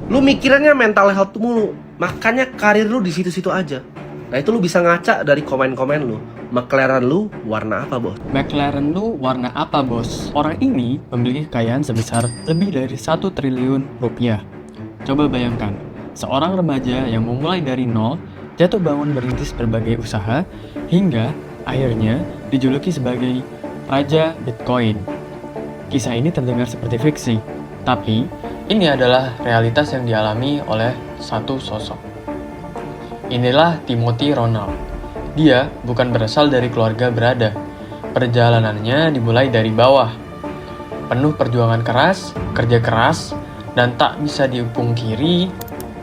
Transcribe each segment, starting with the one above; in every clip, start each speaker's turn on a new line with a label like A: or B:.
A: Lu mikirannya mental health mulu, makanya karir lu di situ-situ aja. Nah itu lu bisa ngaca dari komen-komen lu. McLaren lu warna apa, bos?
B: McLaren lu warna apa, bos? Orang ini memiliki kekayaan sebesar lebih dari 1 triliun rupiah. Coba bayangkan, seorang remaja yang memulai dari nol, jatuh bangun merintis berbagai usaha, hingga akhirnya dijuluki sebagai Raja Bitcoin. Kisah ini terdengar seperti fiksi, tapi ini adalah realitas yang dialami oleh satu sosok. Inilah Timothy Ronald. Dia bukan berasal dari keluarga berada. Perjalanannya dimulai dari bawah. Penuh perjuangan keras, kerja keras, dan tak bisa dipungkiri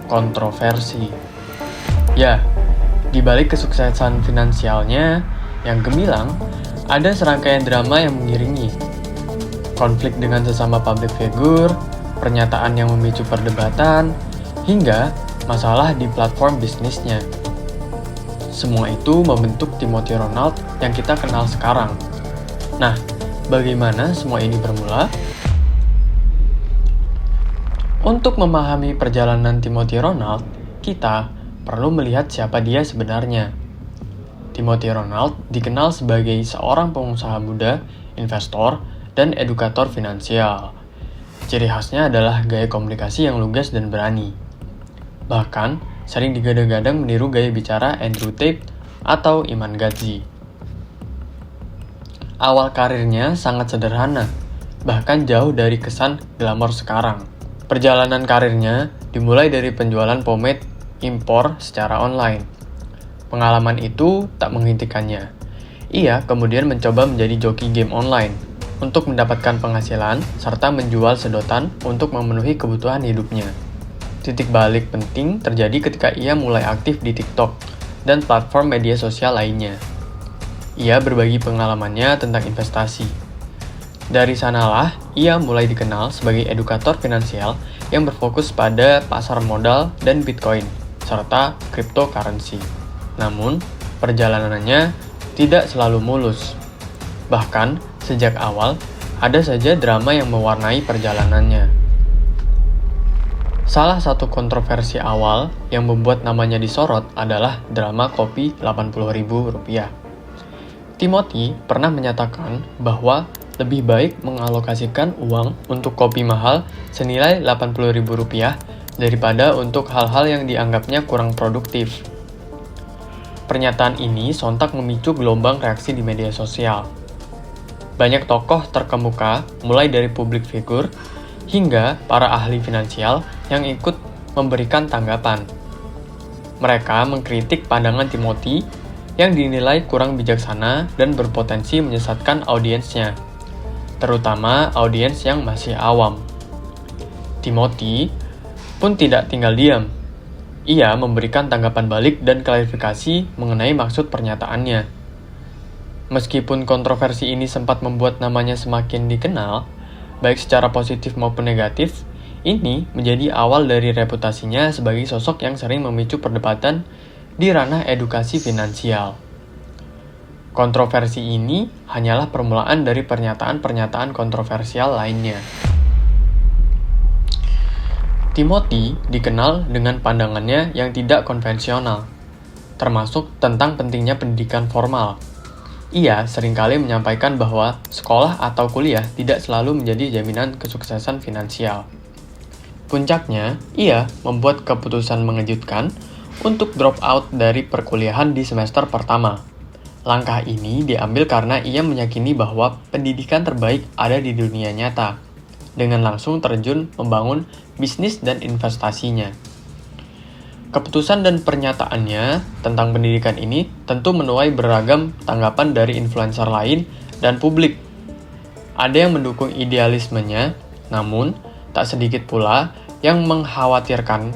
B: kontroversi. Ya, di balik kesuksesan finansialnya yang gemilang, ada serangkaian drama yang mengiringi. Konflik dengan sesama public figure, pernyataan yang memicu perdebatan, hingga masalah di platform bisnisnya. Semua itu membentuk Timothy Ronald yang kita kenal sekarang. Nah, bagaimana semua ini bermula? Untuk memahami perjalanan Timothy Ronald, kita perlu melihat siapa dia sebenarnya. Timothy Ronald dikenal sebagai seorang pengusaha muda, investor, dan edukator finansial. Ciri khasnya adalah gaya komunikasi yang lugas dan berani. Bahkan, sering digadang-gadang meniru gaya bicara Andrew Tate atau Iman Gadzhi. Awal karirnya sangat sederhana, bahkan jauh dari kesan glamor sekarang. Perjalanan karirnya dimulai dari penjualan pomade impor secara online. Pengalaman itu tak menghentikannya. Ia kemudian mencoba menjadi joki game online untuk mendapatkan penghasilan serta menjual sedotan untuk memenuhi kebutuhan hidupnya. Titik balik penting terjadi ketika ia mulai aktif di TikTok dan platform media sosial lainnya. Ia berbagi pengalamannya tentang investasi. Dari sanalah ia mulai dikenal sebagai edukator finansial yang berfokus pada pasar modal dan Bitcoin serta cryptocurrency. Namun, perjalanannya tidak selalu mulus. Bahkan, sejak awal, ada saja drama yang mewarnai perjalanannya. Salah satu kontroversi awal yang membuat namanya disorot adalah drama kopi Rp80.000. Timothy pernah menyatakan bahwa lebih baik mengalokasikan uang untuk kopi mahal senilai Rp80.000 daripada untuk hal-hal yang dianggapnya kurang produktif. Pernyataan ini sontak memicu gelombang reaksi di media sosial. Banyak tokoh terkemuka, mulai dari public figure hingga para ahli finansial yang ikut memberikan tanggapan. Mereka mengkritik pandangan Timothy yang dinilai kurang bijaksana dan berpotensi menyesatkan audiensnya, terutama audiens yang masih awam. Timothy pun tidak tinggal diam. Ia memberikan tanggapan balik dan klarifikasi mengenai maksud pernyataannya. Meskipun kontroversi ini sempat membuat namanya semakin dikenal, baik secara positif maupun negatif, ini menjadi awal dari reputasinya sebagai sosok yang sering memicu perdebatan di ranah edukasi finansial. Kontroversi ini hanyalah permulaan dari pernyataan-pernyataan kontroversial lainnya. Timothy dikenal dengan pandangannya yang tidak konvensional, termasuk tentang pentingnya pendidikan formal. Ia seringkali menyampaikan bahwa sekolah atau kuliah tidak selalu menjadi jaminan kesuksesan finansial. Puncaknya, ia membuat keputusan mengejutkan untuk drop out dari perkuliahan di semester pertama. Langkah ini diambil karena ia meyakini bahwa pendidikan terbaik ada di dunia nyata, dengan langsung terjun membangun bisnis dan investasinya. Keputusan dan pernyataannya tentang pendidikan ini tentu menuai beragam tanggapan dari influencer lain dan publik. Ada yang mendukung idealismenya, namun tak sedikit pula yang mengkhawatirkan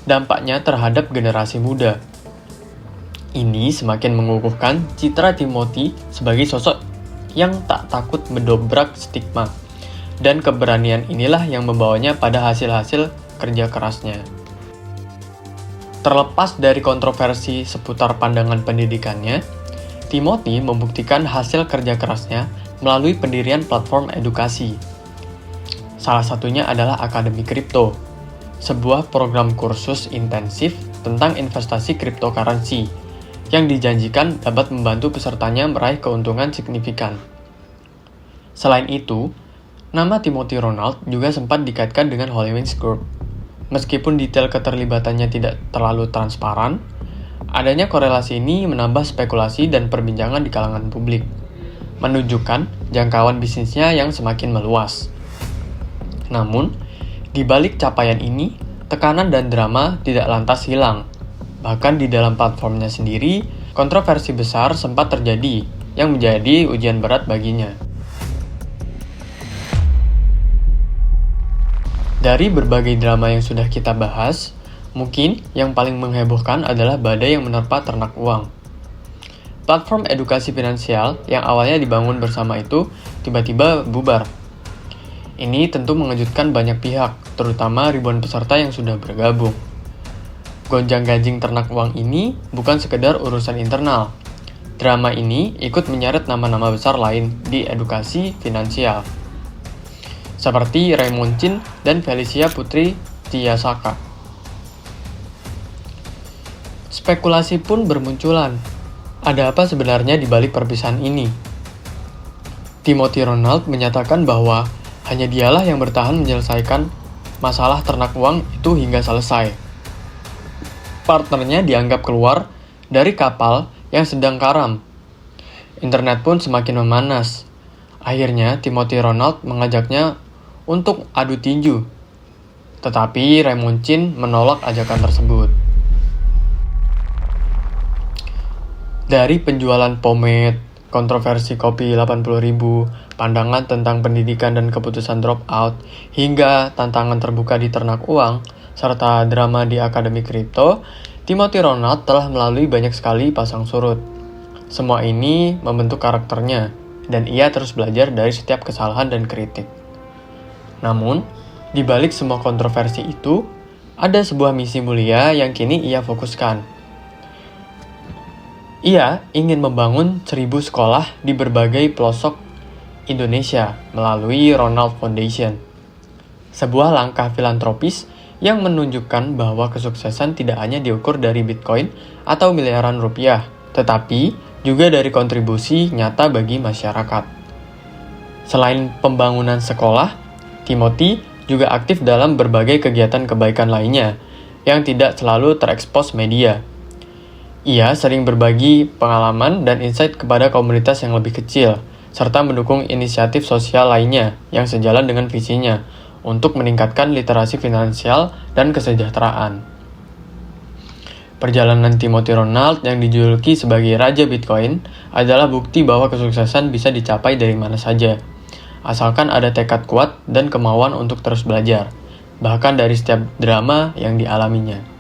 B: dampaknya terhadap generasi muda. Ini semakin mengukuhkan citra Timothy sebagai sosok yang tak takut mendobrak stigma, dan keberanian inilah yang membawanya pada hasil-hasil kerja kerasnya. Terlepas dari kontroversi seputar pandangan pendidikannya, Timothy membuktikan hasil kerja kerasnya melalui pendirian platform edukasi. Salah satunya adalah Akademi Kripto. sebuah program kursus intensif tentang investasi cryptocurrency yang dijanjikan dapat membantu pesertanya meraih keuntungan signifikan. Selain itu, nama Timothy Ronald juga sempat dikaitkan dengan Hollywings Group. Meskipun detail keterlibatannya tidak terlalu transparan, adanya korelasi ini menambah spekulasi dan perbincangan di kalangan publik, menunjukkan jangkauan bisnisnya yang semakin meluas. Namun, di balik capaian ini, tekanan dan drama tidak lantas hilang. Bahkan di dalam platformnya sendiri, kontroversi besar sempat terjadi yang menjadi ujian berat baginya. Dari berbagai drama yang sudah kita bahas, mungkin yang paling menghebohkan adalah badai yang menerpa ternak uang. Platform edukasi finansial yang awalnya dibangun bersama itu tiba-tiba bubar. Ini tentu mengejutkan banyak pihak, terutama ribuan peserta yang sudah bergabung. Gonjang-ganjing ternak uang ini bukan sekedar urusan internal. Drama ini ikut menyeret nama-nama besar lain di edukasi finansial, seperti Raymond Chin dan Felicia Putri Tiyasaka. Spekulasi pun bermunculan. Ada apa sebenarnya di balik perpisahan ini? Timothy Ronald menyatakan bahwa hanya dialah yang bertahan menyelesaikan masalah ternak uang itu hingga selesai. Partnernya dianggap keluar dari kapal yang sedang karam. Internet pun semakin memanas. Akhirnya Timothy Ronald mengajaknya untuk adu tinju. Tetapi Raymond Chin menolak ajakan tersebut. Dari penjualan pomade, kontroversi kopi 80.000, pandangan tentang pendidikan dan keputusan drop out, hingga tantangan terbuka di ternak uang, serta drama di akademi kripto, Timothy Ronald telah melalui banyak sekali pasang surut. Semua ini membentuk karakternya, dan ia terus belajar dari setiap kesalahan dan kritik. Namun, di balik semua kontroversi itu, ada sebuah misi mulia yang kini ia fokuskan. Ia ingin membangun 1000 sekolah di berbagai pelosok Indonesia melalui Ronald Foundation. Sebuah langkah filantropis yang menunjukkan bahwa kesuksesan tidak hanya diukur dari Bitcoin atau miliaran rupiah, tetapi juga dari kontribusi nyata bagi masyarakat. Selain pembangunan sekolah, Timothy juga aktif dalam berbagai kegiatan kebaikan lainnya yang tidak selalu terekspos media. Ia sering berbagi pengalaman dan insight kepada komunitas yang lebih kecil, serta mendukung inisiatif sosial lainnya yang sejalan dengan visinya untuk meningkatkan literasi finansial dan kesejahteraan. Perjalanan Timothy Ronald yang dijuluki sebagai Raja Bitcoin adalah bukti bahwa kesuksesan bisa dicapai dari mana saja, asalkan ada tekad kuat dan kemauan untuk terus belajar, bahkan dari setiap drama yang dialaminya.